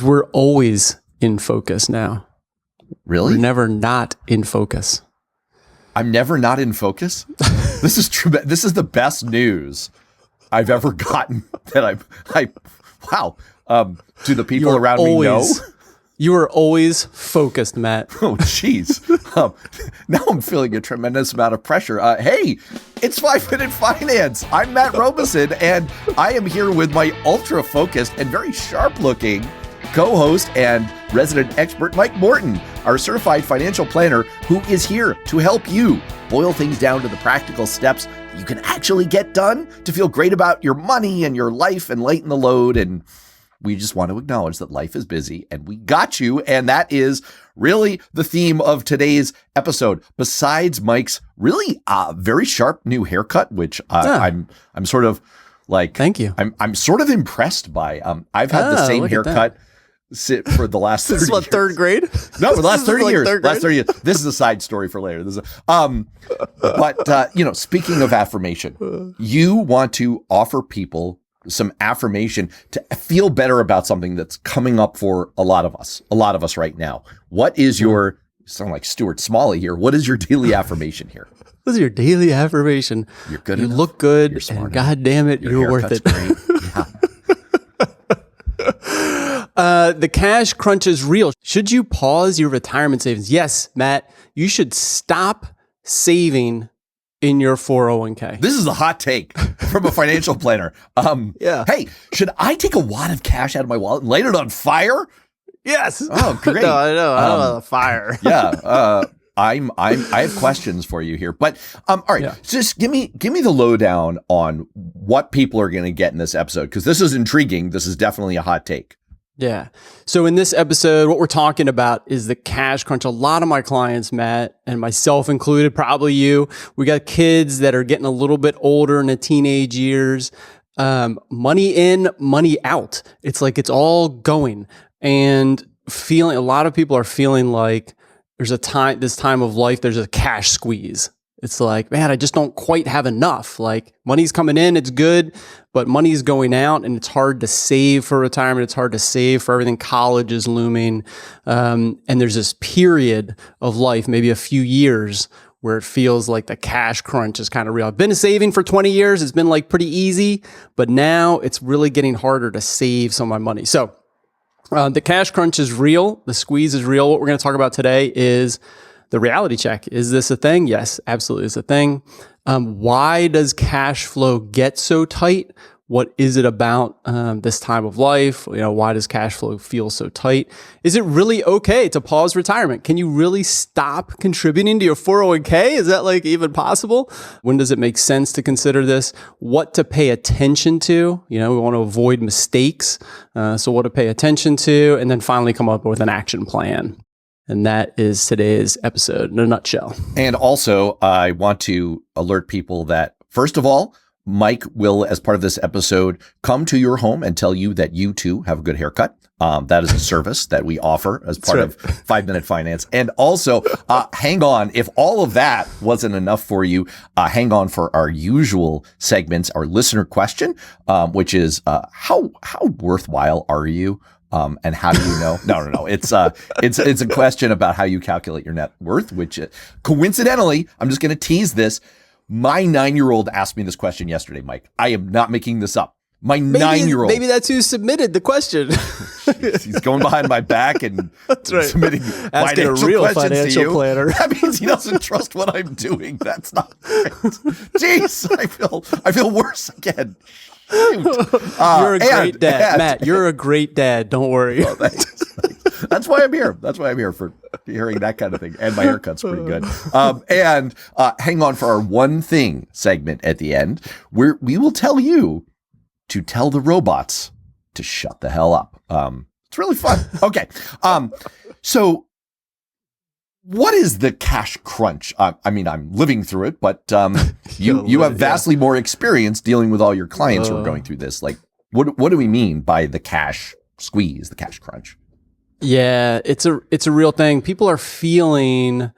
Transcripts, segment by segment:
We're always in focus now. Really? We're never not in focus. I'm never not in focus? This is true. This is the best news I've ever gotten. Wow. Do the people around me know? You are always focused, Matt. Oh, jeez. Now I'm feeling a tremendous amount of pressure. Hey, it's 5 Minute Finance. I'm Matt Robison, and I am here with my ultra-focused and very sharp-looking co-host and resident expert, Mike Morton, our certified financial planner, who is here to help you boil things down to the practical steps that you can actually get done to feel great about your money and your life and lighten the load. And we just want to acknowledge that life is busy and we got you. And that is really the theme of today's episode. Besides Mike's really very sharp new haircut, which I'm sort of like, thank you. I'm sort of impressed by. I've had the same haircut for the last 30 years. This is what, third grade? No, the last 30 years. Last 30 years. This is a side story for later. This is but speaking of affirmation, you want to offer people some affirmation to feel better about something that's coming up for a lot of us right now. What is your, you sound like Stuart Smalley here. What is your daily affirmation here? What is your daily affirmation? You're good. You enough. look good. You're smart. And God damn it, you're worth it. Great. Yeah. The cash crunch is real. Should you pause your retirement savings? Yes, Matt, you should stop saving in your 401k. This is a hot take from a financial planner. Yeah. Hey, should I take a wad of cash out of my wallet and light it on fire? Yes. Oh, great. No, I know. I don't know the fire. Yeah. I have questions for you here, but all right. Yeah. Just give me the lowdown on what people are going to get in this episode, because this is intriguing. This is definitely a hot take. Yeah. So in this episode, what we're talking about is the cash crunch. A lot of my clients, Matt, and myself included, probably you, we got kids that are getting a little bit older in the teenage years. Money in, money out. It's like it's all going, and a lot of people are feeling like there's this time of life, there's a cash squeeze. It's like, man, I just don't quite have enough. Like, money's coming in, it's good, but money's going out, and it's hard to save for retirement. It's hard to save for everything. College is looming. And there's this period of life, maybe a few years, where it feels like the cash crunch is kind of real. I've been saving for 20 years. It's been like pretty easy, but now it's really getting harder to save some of my money. So the cash crunch is real. The squeeze is real. What we're going to talk about today is the reality check. Is this a thing? Yes, absolutely, it's a thing. Why does cash flow get so tight? What is it about this time of life? Why does cash flow feel so tight? Is it really okay to pause retirement? Can you really stop contributing to your 401k? Is that even possible? When does it make sense to consider this? What to pay attention to? We want to avoid mistakes. So what to pay attention to, and then finally come up with an action plan. And that is today's episode in a nutshell. And also, I want to alert people that, first of all, Mike will, as part of this episode, come to your home and tell you that you too have a good haircut. That is a service that we offer as part of 5 Minute Finance. And also, hang on. If all of that wasn't enough for you, hang on for our usual segments, our listener question, which is, how worthwhile are you? And how do you know? No. It's a question about how you calculate your net worth, which coincidentally, I'm just going to tease this. My 9-year-old asked me this question yesterday, Mike. I am not making this up. My 9-year-old. Maybe that's who submitted the question. He's going behind my back and submitting asking a real financial planner. That means he doesn't trust what I'm doing. That's not right. Jeez, I feel worse again. You're a great dad, Matt. You're a great dad. Don't worry. Well, that's why I'm here. That's why I'm here, for hearing that kind of thing. And my haircut's pretty good. And hang on for our one thing segment at the end, where we will tell you to tell the robots to shut the hell up. It's really fun. Okay. So what is the cash crunch? I mean, I'm living through it, but you have vastly more experience dealing with all your clients who are going through this. Like, what do we mean by the cash squeeze, the cash crunch? Yeah, it's a real thing. People are feeling,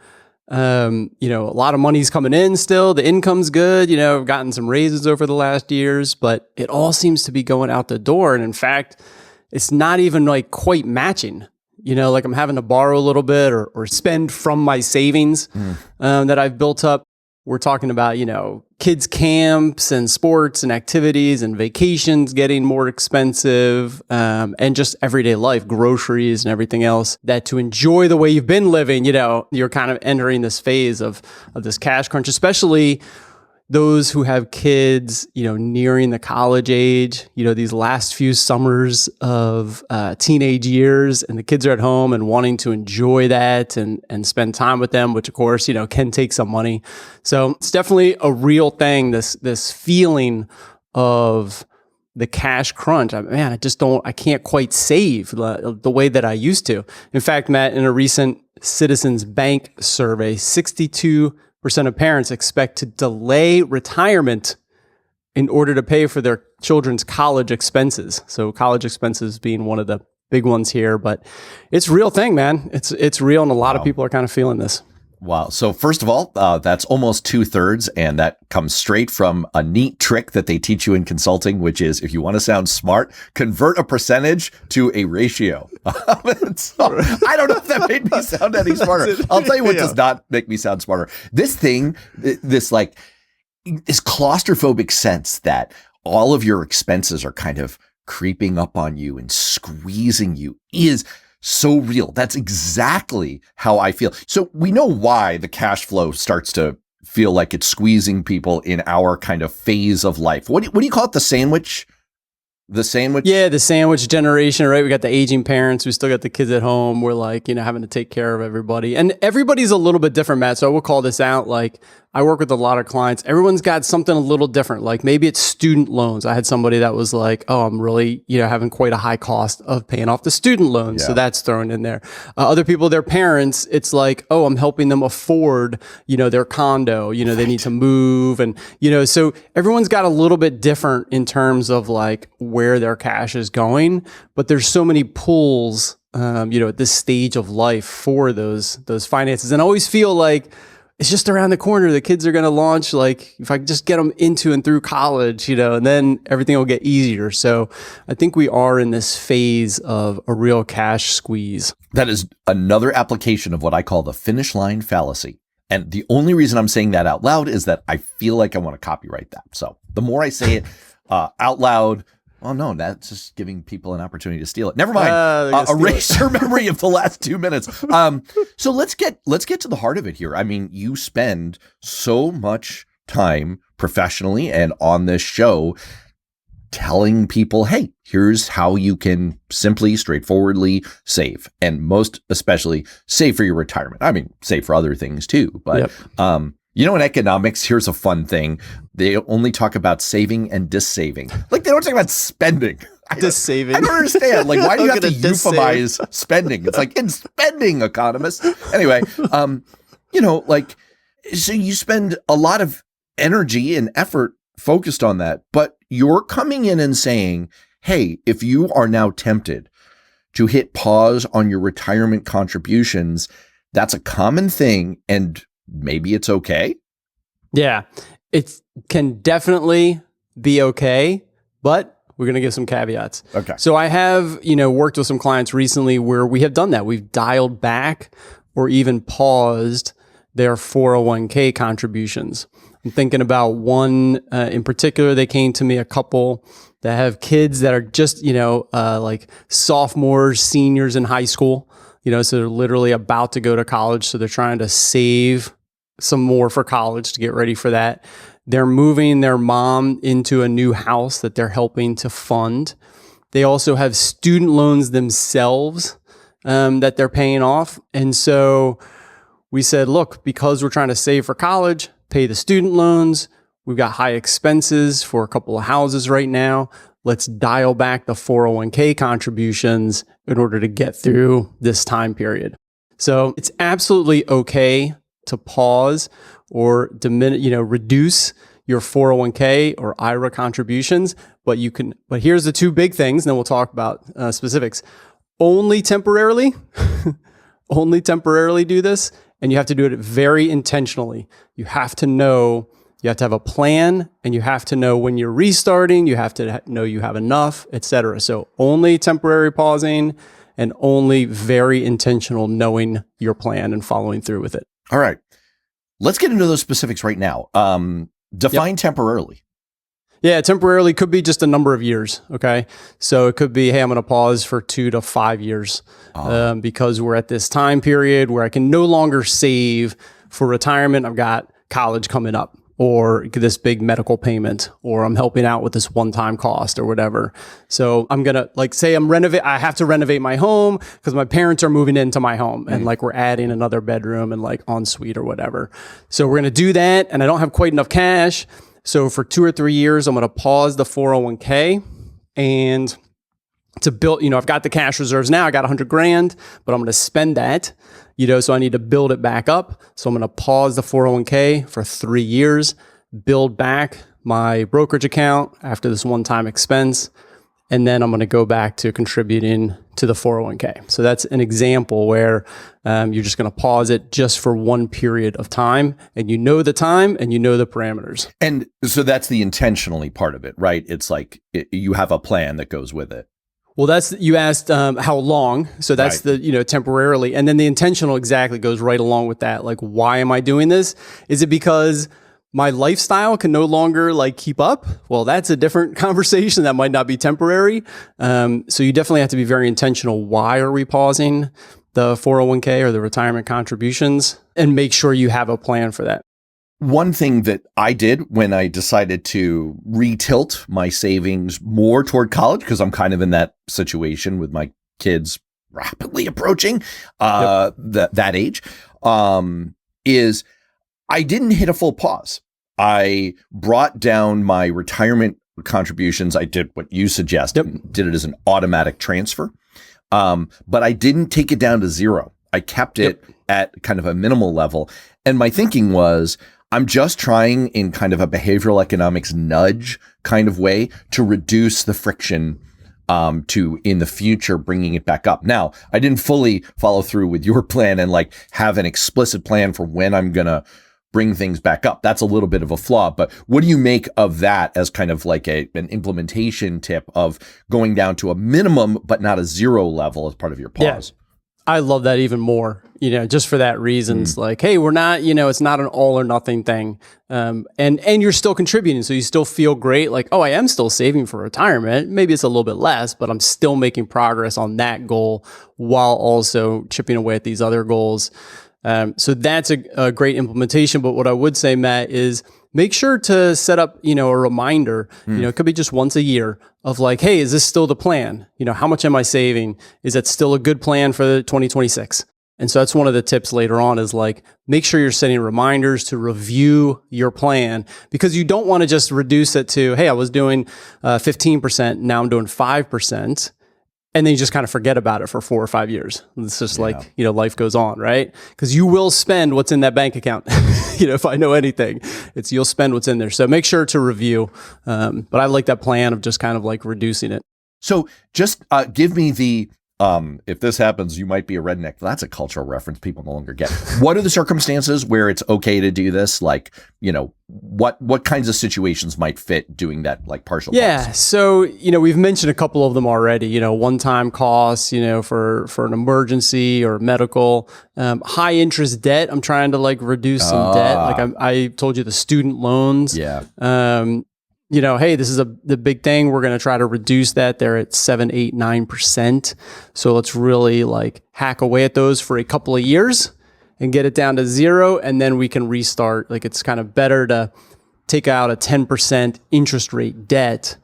a lot of money's coming in still. The income's good. I've gotten some raises over the last years, but it all seems to be going out the door. And in fact, it's not even like quite matching. Like I'm having to borrow a little bit or spend from my savings that I've built up. We're talking about, kids' camps and sports and activities and vacations getting more expensive, and just everyday life, groceries and everything else, that to enjoy the way you've been living, you're kind of entering this phase of this cash crunch, especially those who have kids, nearing the college age, these last few summers of teenage years, and the kids are at home and wanting to enjoy that and spend time with them, which of course, can take some money. So it's definitely a real thing, this feeling of the cash crunch. I can't quite save the way that I used to. In fact, Matt, in a recent Citizens Bank survey, 62% of parents expect to delay retirement in order to pay for their children's college expenses. So college expenses being one of the big ones here, but it's a real thing, man. It's real, and a lot of people are kind of feeling this. Wow. So first of all, that's almost 2/3, and that comes straight from a neat trick that they teach you in consulting, which is, if you want to sound smart, convert a percentage to a ratio. So, I don't know if that made me sound any smarter. I'll tell you what does not make me sound smarter. This claustrophobic sense that all of your expenses are kind of creeping up on you and squeezing you is so real. That's exactly how I feel. So we know why the cash flow starts to feel like it's squeezing people in our kind of phase of life. What do you call it? The sandwich? The sandwich? Yeah, the sandwich generation, right? We got the aging parents. We still got the kids at home. We're like, having to take care of everybody. And everybody's a little bit different, Matt. So I will call this out. Like, I work with a lot of clients. Everyone's got something a little different. Like maybe it's student loans. I had somebody that was like, oh, I'm really, having quite a high cost of paying off the student loans. Yeah. So that's thrown in there. Other people, their parents, it's like, oh, I'm helping them afford, their condo, they need to move. And, so everyone's got a little bit different in terms of like where their cash is going, but there's so many pulls, at this stage of life for those finances. And I always feel like it's just around the corner. The kids are going to launch, like if I just get them into and through college, and then everything will get easier. So I think we are in this phase of a real cash squeeze. That is another application of what I call the finish line fallacy. And the only reason I'm saying that out loud is that I feel like I want to copyright that. So the more I say it out loud, oh no, that's just giving people an opportunity to steal it. Never mind. Erase your memory of the last 2 minutes. So let's get to the heart of it here. I mean, you spend so much time professionally and on this show telling people, hey, here's how you can simply, straightforwardly save, and most especially save for your retirement. I mean, save for other things too, but in economics, here's a fun thing. They only talk about saving and dissaving. Like, they don't talk about spending. Dissaving. I don't understand. Like, why do you have to euphemize spending? It's like, in spending, economists. Anyway, so you spend a lot of energy and effort focused on that, but you're coming in and saying, hey, if you are now tempted to hit pause on your retirement contributions, that's a common thing, and maybe it's okay. Yeah, it can definitely be okay, but we're going to give some caveats. Okay. So I have, worked with some clients recently where we have done that. We've dialed back or even paused their 401k contributions. I'm thinking about one in particular. They came to me, a couple that have kids that are just, like sophomores, seniors in high school, so they're literally about to go to college. So they're trying to save some more for college to get ready for that. They're moving their mom into a new house that they're helping to fund. They also have student loans themselves that they're paying off. And so we said, look, because we're trying to save for college, pay the student loans, we've got high expenses for a couple of houses right now. Let's dial back the 401k contributions in order to get through this time period. So it's absolutely okay to pause or reduce your 401k or IRA contributions, but here's the two big things, and then we'll talk about specifics. Only temporarily do this, and you have to do it very intentionally. You have to know You have to have a plan, and you have to know when you're restarting. You have to know you have enough, etc. So only temporary pausing and only very intentional knowing your plan and following through with it. All right. Let's get into those specifics right now. Define temporarily. Yeah, temporarily could be just a number of years. Okay. So it could be, hey, I'm going to pause for 2 to 5 years because we're at this time period where I can no longer save for retirement. I've got college coming up, or this big medical payment, or I'm helping out with this one-time cost or whatever. So I'm going to say I have to renovate my home because my parents are moving into my home and we're adding another bedroom and ensuite or whatever. So we're going to do that. And I don't have quite enough cash. So for 2 or 3 years, I'm going to pause the 401k and to build, I've got the cash reserves now. I got $100,000, but I'm going to spend that, so I need to build it back up. So I'm going to pause the 401k for 3 years, build back my brokerage account after this one-time expense. And then I'm going to go back to contributing to the 401k. So that's an example where you're just going to pause it just for one period of time, and you know the time and you know the parameters. And so that's the intentionally part of it, right? It's you have a plan that goes with it. Well, you asked how long. So that's right. the temporarily. And then the intentional exactly goes right along with that. Why am I doing this? Is it because my lifestyle can no longer keep up? Well, that's a different conversation that might not be temporary. So you definitely have to be very intentional. Why are we pausing the 401k or the retirement contributions? And make sure you have a plan for that. One thing that I did when I decided to retilt my savings more toward college, because I'm kind of in that situation with my kids rapidly approaching that age, is I didn't hit a full pause. I brought down my retirement contributions. I did what you suggested, did it as an automatic transfer. But I didn't take it down to zero. I kept it at kind of a minimal level. And my thinking was, I'm just trying in kind of a behavioral economics nudge kind of way to reduce the friction to in the future bringing it back up. Now, I didn't fully follow through with your plan and have an explicit plan for when I'm going to bring things back up. That's a little bit of a flaw, but what do you make of that as kind of an implementation tip of going down to a minimum, but not a zero level as part of your pause? Yeah. I love that even more, just for that reason. It's hey, we're not, it's not an all or nothing thing. And you're still contributing. So you still feel great. I am still saving for retirement. Maybe it's a little bit less, but I'm still making progress on that goal while also chipping away at these other goals. So that's a great implementation. But what I would say, Matt, is make sure to set up, a reminder, it could be just once a year of hey, is this still the plan? How much am I saving? Is that still a good plan for 2026? And so that's one of the tips later on is make sure you're setting reminders to review your plan, because you don't want to just reduce it to, hey, I was doing 15%. Now I'm doing 5%. And then you just kind of forget about it for 4 or 5 years. It's just life goes on, right? Because you will spend what's in that bank account. If I know anything, you'll spend what's in there. So make sure to review. But I like that plan of just kind of reducing it. So just give me the, if this happens, you might be a redneck. That's a cultural reference people no longer get. What are the circumstances where it's okay to do this? What kinds of situations might fit doing that partial Yeah. pause? So, we've mentioned a couple of them already, one-time costs, for an emergency or medical, high interest debt. I'm trying to reduce some debt. I told you the student loans. Yeah. Hey, this is the big thing. We're going to try to reduce that. They're at 7, 8, 9%. So let's really hack away at those for a couple of years and get it down to zero. And then we can restart. It's kind of better to take out a 10% interest rate debt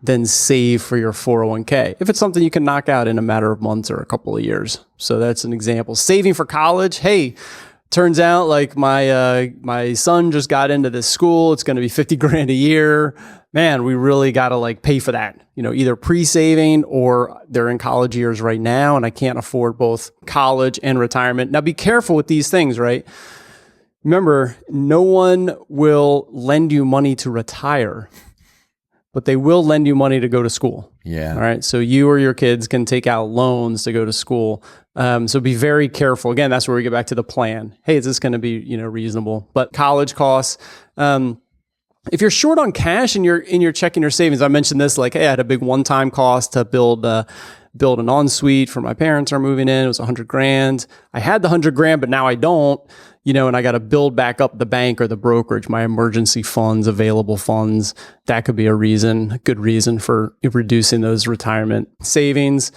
than save for your 401k. If it's something you can knock out in a matter of months or a couple of years. So that's an example. Saving for college. Hey, turns out my son just got into this school. It's going to be $50,000 a year. Man, we really got to pay for that, either pre-saving or they're in college years right now. And I can't afford both college and retirement. Now be careful with these things, right? Remember, no one will lend you money to retire, but they will lend you money to go to school. Yeah. All right. So you or your kids can take out loans to go to school. So be very careful. Again, that's where we get back to the plan. Hey, is this going to be, reasonable? But college costs, if you're short on cash and you're checking your savings, I mentioned this, like, hey, I had a big one-time cost to build an ensuite for my parents are moving in. It was $100,000. I had the $100,000, but now I don't, and I got to build back up the bank or the brokerage, my emergency funds, available funds. That could be a good reason for reducing those retirement savings.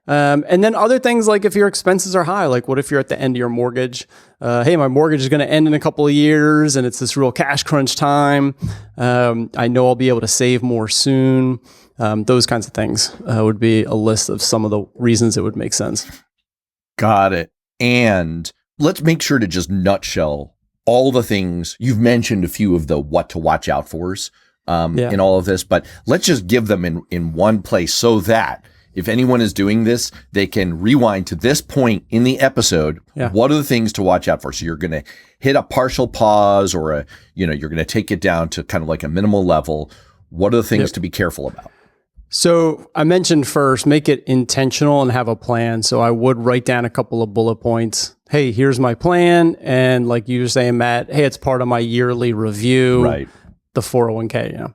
And then other things, like if your expenses are high, like what if you're at the end of your mortgage? Hey, my mortgage is going to end in a couple of years and it's this real cash crunch time. I know I'll be able to save more soon. Those kinds of things would be a list of some of the reasons it would make sense. Got it. And let's make sure to just nutshell all the things you've mentioned, a few of the what to watch out fors in all of this, but let's just give them in one place so that if anyone is doing this, they can rewind to this point in the episode. Yeah. What are the things to watch out for? So you're going to hit a partial pause or you're going to take it down to kind of like a minimal level. What are the things to be careful about? So I mentioned first, make it intentional and have a plan. So I would write down a couple of bullet points. Hey, here's my plan. And like you were saying, Matt, hey, it's part of my yearly review. Right. The 401k,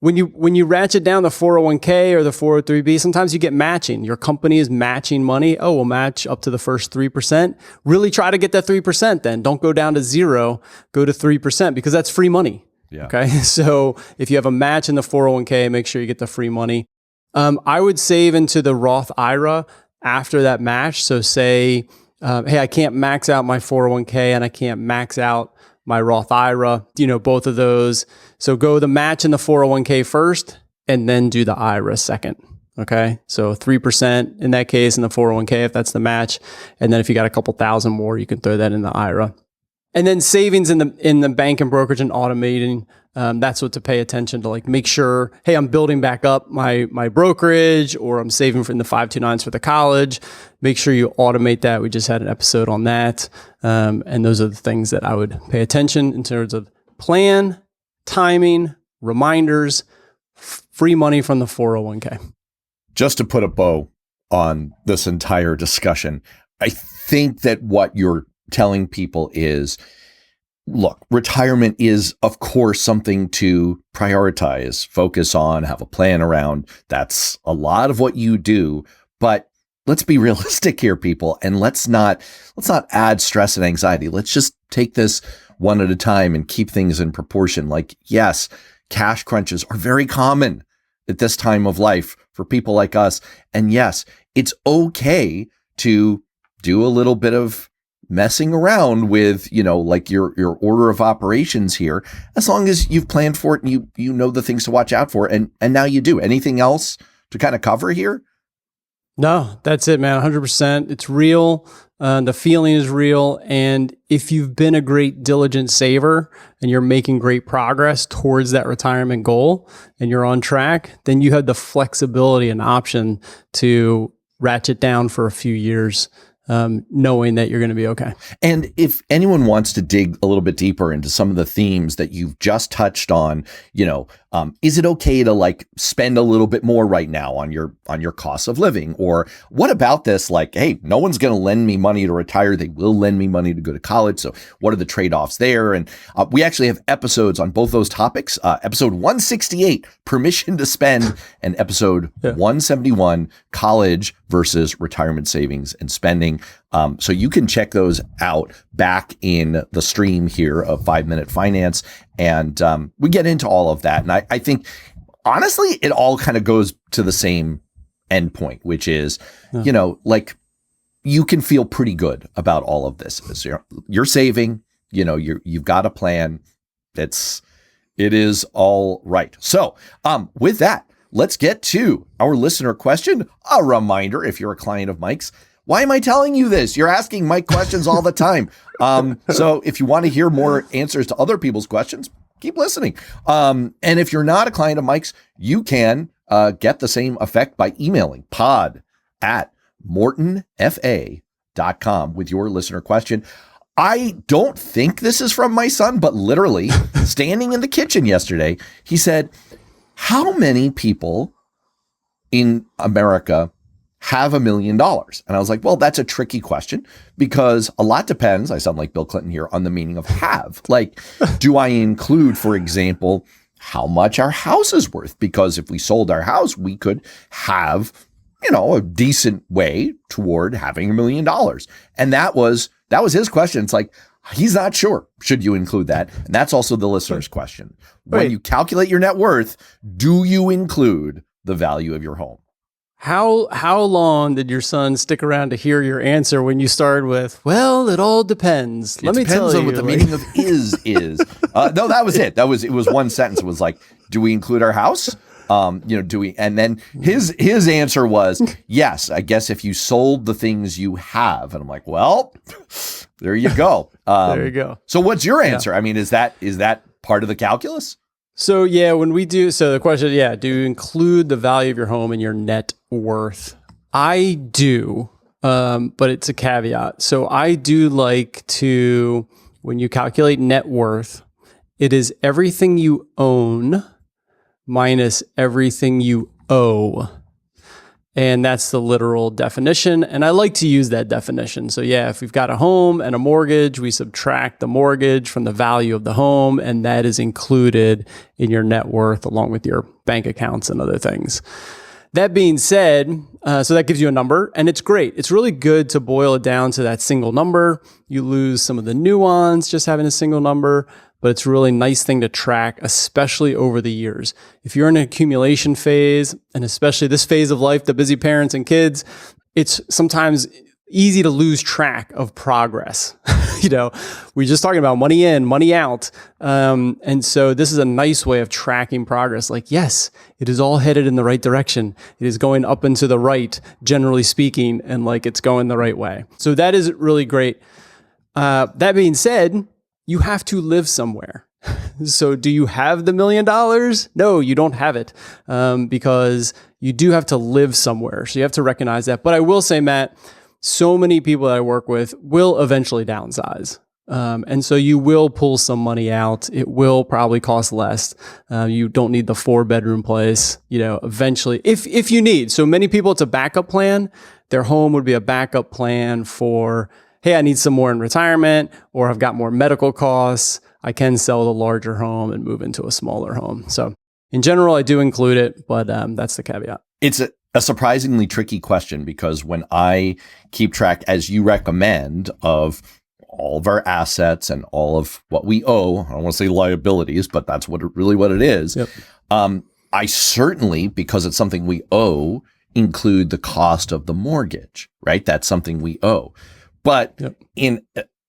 When you ratchet down the 401k or the 403b, sometimes you get matching. Your company is matching money. Oh, we'll match up to the first 3%. Really try to get that 3% then. Don't go down to 0, go to 3% because that's free money. Yeah. Okay. So if you have a match in the 401k, make sure you get the free money. I would save into the Roth IRA after that match. So say, hey, I can't max out my 401k and I can't max out my Roth IRA, both of those. So go the match in the 401k first and then do the IRA second. Okay. So 3% in that case in the 401k, if that's the match. And then if you got a couple thousand more, you can throw that in the IRA. And then savings in the bank and brokerage and automating. That's what to pay attention to, like make sure, hey, I'm building back up my brokerage or I'm saving from the 529s for the college. Make sure you automate that. We just had an episode on that. And those are the things that I would pay attention in terms of plan, timing, reminders, free money from the 401k. Just to put a bow on this entire discussion, I think that what you're telling people is, look, retirement is, of course, something to prioritize, focus on, have a plan around. That's a lot of what you do. But let's be realistic here, people, and let's not add stress and anxiety. Let's just take this one at a time and keep things in proportion. Like, yes, cash crunches are very common at this time of life for people like us. And yes, it's okay to do a little bit of messing around with, like your order of operations here, as long as you've planned for it and you know the things to watch out for. And now you do. Anything else to kind of cover here? No, that's it, man. 100%. It's real. The feeling is real. And if you've been a great diligent saver and you're making great progress towards that retirement goal and you're on track, then you have the flexibility and option to ratchet down for a few years, knowing that you're going to be okay. And if anyone wants to dig a little bit deeper into some of the themes that you've just touched on, is it okay to like spend a little bit more right now on your cost of living? Or what about this? Like, hey, no one's going to lend me money to retire. They will lend me money to go to college. So what are the trade-offs there? And we actually have episodes on both those topics. Episode 168, permission to spend, and episode 171, college versus retirement savings and spending. So you can check those out back in the stream here of 5 Minute Finance. And we get into all of that. And I think, honestly, it all kind of goes to the same endpoint, which is, like you can feel pretty good about all of this. So you're saving, you've got a plan. It is all right. So with that, let's get to our listener question. A reminder, if you're a client of Mike's, why am I telling you this? You're asking Mike questions all the time. So if you want to hear more answers to other people's questions, keep listening. And if you're not a client of Mike's, you can get the same effect by emailing pod@mortonfa.com with your listener question. I don't think this is from my son, but literally standing in the kitchen yesterday, he said, how many people in America have $1 million? And I was like, well, that's a tricky question because a lot depends. I sound like Bill Clinton here on the meaning of have. Like, do I include, for example, how much our house is worth? Because if we sold our house, we could have, a decent way toward having $1 million. And that was his question. It's like, he's not sure. Should you include that? And that's also the listener's question. When you calculate your net worth, do you include the value of your home? How long did your son stick around to hear your answer when you started with, well, it all depends. Let me tell you. Depends on what the meaning of is. No, that was it. It was one sentence. It was like, do we include our house? Do we? And then his answer was, yes, I guess if you sold the things you have. And I'm like, well, there you go. There you go. So what's your answer? I mean, is that part of the calculus? So yeah, the question, do you include the value of your home in your net worth? I do, but it's a caveat. So I do like to, when you calculate net worth, it is everything you own minus everything you owe. And that's the literal definition. And I like to use that definition. So yeah, if we've got a home and a mortgage, we subtract the mortgage from the value of the home, and that is included in your net worth along with your bank accounts and other things. That being said, so that gives you a number, and it's great. It's really good to boil it down to that single number. You lose some of the nuance just having a single number, but it's a really nice thing to track, especially over the years. If you're in an accumulation phase, and especially this phase of life, the busy parents and kids, it's sometimes easy to lose track of progress. We're just talking about money in, money out. And so this is a nice way of tracking progress. Like, yes, it is all headed in the right direction. It is going up and to the right, generally speaking, and like it's going the right way. So that is really great. That being said, you have to live somewhere. So do you have the $1 million? No, you don't have it, because you do have to live somewhere. So you have to recognize that. But I will say, Matt, so many people that I work with will eventually downsize. And so you will pull some money out. It will probably cost less. You don't need the 4-bedroom place, eventually, if you need. So many people, it's a backup plan. Their home would be a backup plan for, hey, I need some more in retirement, or I've got more medical costs. I can sell the larger home and move into a smaller home. So in general, I do include it, but that's the caveat. It's a surprisingly tricky question because when I keep track, as you recommend, of all of our assets and all of what we owe, I don't want to say liabilities, but that's what it is. Yep. I certainly, because it's something we owe, include the cost of the mortgage, right? That's something we owe. But in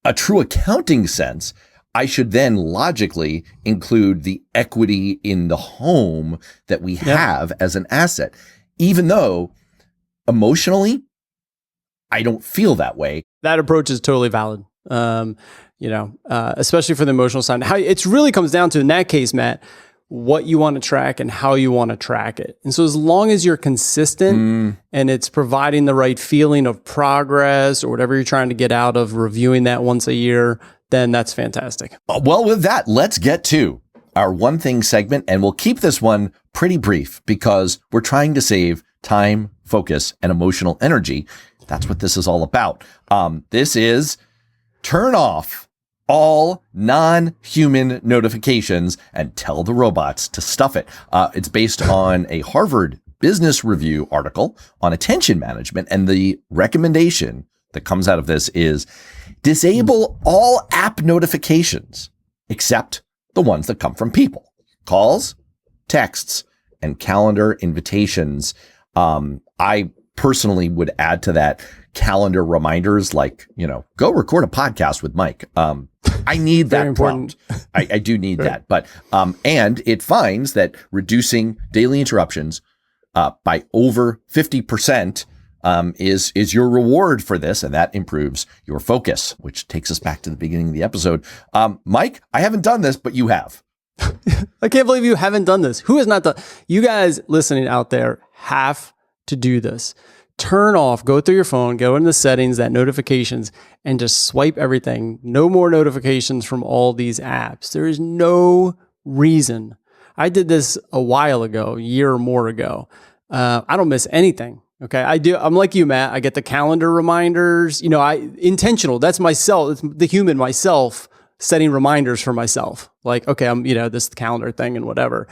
a true accounting sense, I should then logically include the equity in the home that we have as an asset, even though emotionally, I don't feel that way. That approach is totally valid, especially for the emotional side. How it really comes down to, in that case, Matt, what you want to track and how you want to track it. And so as long as you're consistent and it's providing the right feeling of progress or whatever you're trying to get out of reviewing that once a year, then that's fantastic. Well, with that, let's get to our one thing segment, and we'll keep this one pretty brief because we're trying to save time, focus, and emotional energy. That's what this is all about. This is turn off all non-human notifications and tell the robots to stuff it. It's based on a Harvard Business Review article on attention management. And the recommendation that comes out of this is disable all app notifications except the ones that come from people. Calls, texts, and calendar invitations. I personally would add to that calendar reminders like, go record a podcast with Mike. I need that prompt. I do need that. But, and it finds that reducing daily interruptions by over 50% is your reward for this. And that improves your focus, which takes us back to the beginning of the episode. Mike, I haven't done this, but you have. I can't believe you haven't done this. Who has not done? You guys listening out there have to do this. Turn off, go through your phone, go into the settings, that notifications, and just swipe everything. No more notifications from all these apps. There is no reason. I did this a while ago, a year or more ago. I don't miss anything. Okay. I'm like you, Matt. I get the calendar reminders, intentional. That's myself. It's the human myself setting reminders for myself. Like, okay, I'm, this calendar thing and whatever.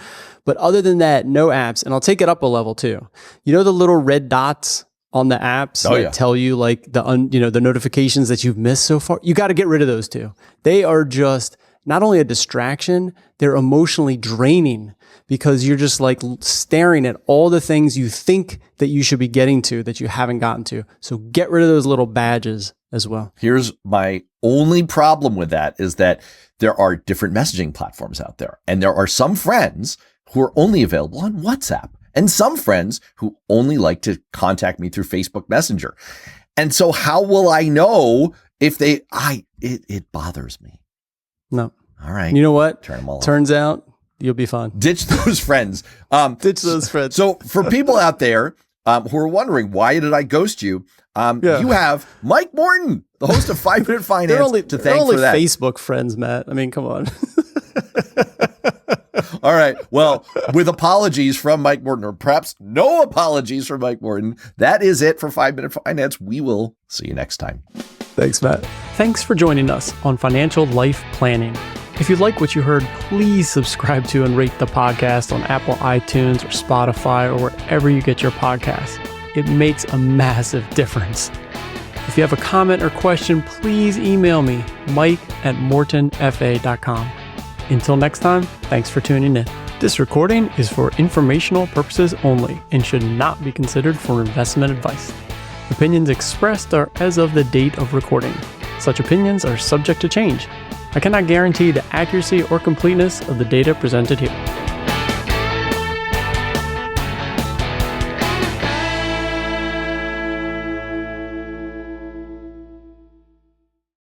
But other than that, no apps. And I'll take it up a level too. The little red dots on the apps that tell you like the notifications that you've missed so far. You got to get rid of those too. They are just not only a distraction, they're emotionally draining because you're just like staring at all the things you think that you should be getting to that you haven't gotten to. So get rid of those little badges as well. Here's my only problem with that is that there are different messaging platforms out there. And there are some friends who are only available on WhatsApp and some friends who only like to contact me through Facebook Messenger. And so how will I know if it bothers me? No. All right. You know what? Turn them all Turns out you'll be fine. Ditch those friends. Ditch those friends. So for people out there who are wondering, why did I ghost you? You have Mike Morton, the host of 5 Minute Finance, to thank for that. Facebook friends, Matt. I mean, come on. All right. Well, with apologies from Mike Morton, or perhaps no apologies from Mike Morton, that is it for 5 Minute Finance. We will see you next time. Thanks, Matt. Thanks for joining us on Financial Life Planning. If you like what you heard, please subscribe to and rate the podcast on Apple iTunes or Spotify or wherever you get your podcasts. It makes a massive difference. If you have a comment or question, please email me, mike@mortonfa.com. Until next time, thanks for tuning in. This recording is for informational purposes only and should not be considered for investment advice. Opinions expressed are as of the date of recording. Such opinions are subject to change. I cannot guarantee the accuracy or completeness of the data presented here.